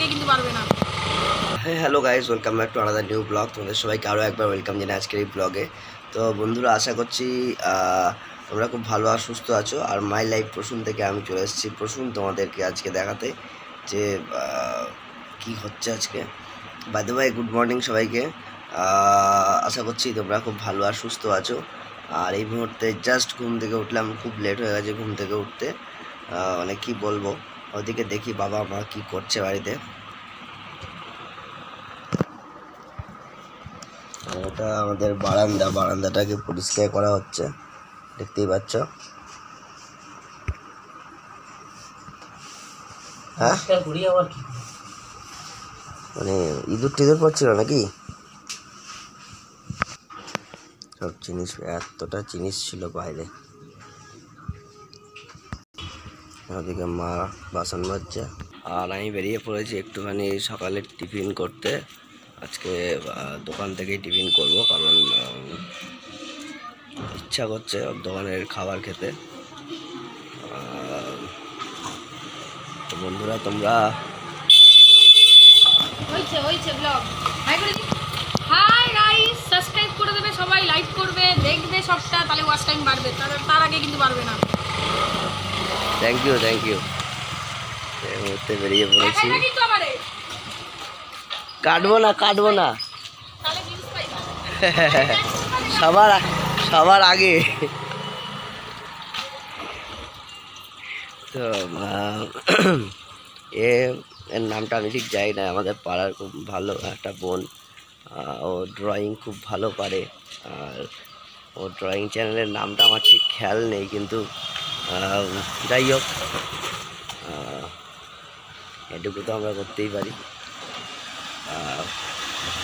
আগে কিন্তু পারবে না। Hello guys, welcome back to another new blog. তোমাদের সবাইকে আরও একবার ওয়েলকাম জানাই আজকের এই ব্লগে। তো বন্ধুরা, আশা করছি তোমরা খুব ভালো আর সুস্থ আছো। আর মাই লাইফ প্রসূন থেকে আমি চলে এসেছি প্রসূন তোমাদেরকে আজকে দেখাতে যে কি হচ্ছে আজকে। By the way, good morning সবাইকে। আশা করছি তোমরা খুব ভালো আর সুস্থ আছো। আর এই মুহূর্তে জাস্ট ঘুম থেকে উঠলাম, খুব লেট হয়ে গেছে ঘুম থেকে উঠতে। মানে কি বলবো, ওদিকে দেখি বাবা মা কি করছে বাড়িতে। এটা আমাদের বারান্দাটাকে পরিষ্কার করা হচ্ছে, দেখতেই পাচ্ছ। হ্যাঁ, মানে ইঁদুর টিঁদুর পড়ছিল নাকি? সব জিনিস, এতটা জিনিস ছিল বাইরে। ওদিকে মা বাসন মাজছে আর আমি বেরিয়ে পড়েছি একটুখানি সকালে টিফিন করতে। আজকে দোকান থেকেই টিফিন করব, কারণ ইচ্ছা করছে দোকানের খাবার খেতে। তো বন্ধুরা, তোমরা হাই গাইস, সাবস্ক্রাইব করে দেবে সবাই, লাইক করবে, দেখবে সবটা, তাহলে ওয়াচ টাইম বাড়বে। তার আগে কিন্তু পারবে না। থ্যাংক ইউ এই মুহূর্তে বেরিয়ে পড়েছি। কাটবো না সবার আগে। তো এর নামটা আমি ঠিক জানি না। আমাদের পাড়ার খুব ভালো একটা বোন, ও ড্রয়িং খুব ভালো পারে। আর ও ড্রয়িং চ্যানেলের নামটা আমার ঠিক খেয়াল নেই, কিন্তু যাই হোক, এটুকু তো আমরা করতেই পারি।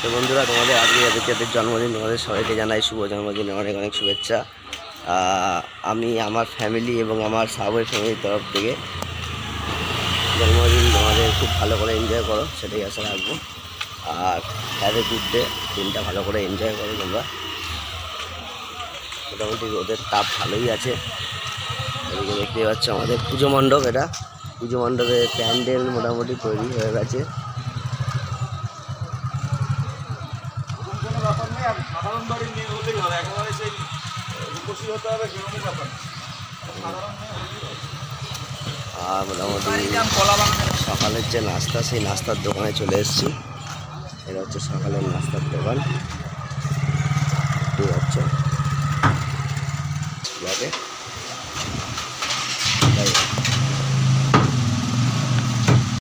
তো বন্ধুরা, তোমাদের আজকে যাদের জন্মদিন, তোমাদের সবাইকে জানাই শুভ জন্মদিনে অনেক অনেক শুভেচ্ছা। আমি আমার ফ্যামিলি এবং আমার সাবের ফ্যামিলির তরফ থেকে জন্মদিন তোমাদের খুব ভালো করে এনজয় করো, সেটাই আশা রাখবো। আর হ্যাভ এ গুড ডে, দিনটা ভালো করে এনজয় করো তোমরা। মোটামুটি ওদের তাপ ভালোই আছে। এদিকে দেখতেই পাচ্ছ আমাদের পুজো মণ্ডপ, এটা পুজো মণ্ডপে প্যান্ডেল মোটামুটি তৈরি হয়ে গেছে। আর মোটামুটি সকালের যে নাস্তা, সেই নাস্তার দোকানে চলে এসেছি। এটা হচ্ছে সকালের নাস্তার দোকান, ঠিক আছে।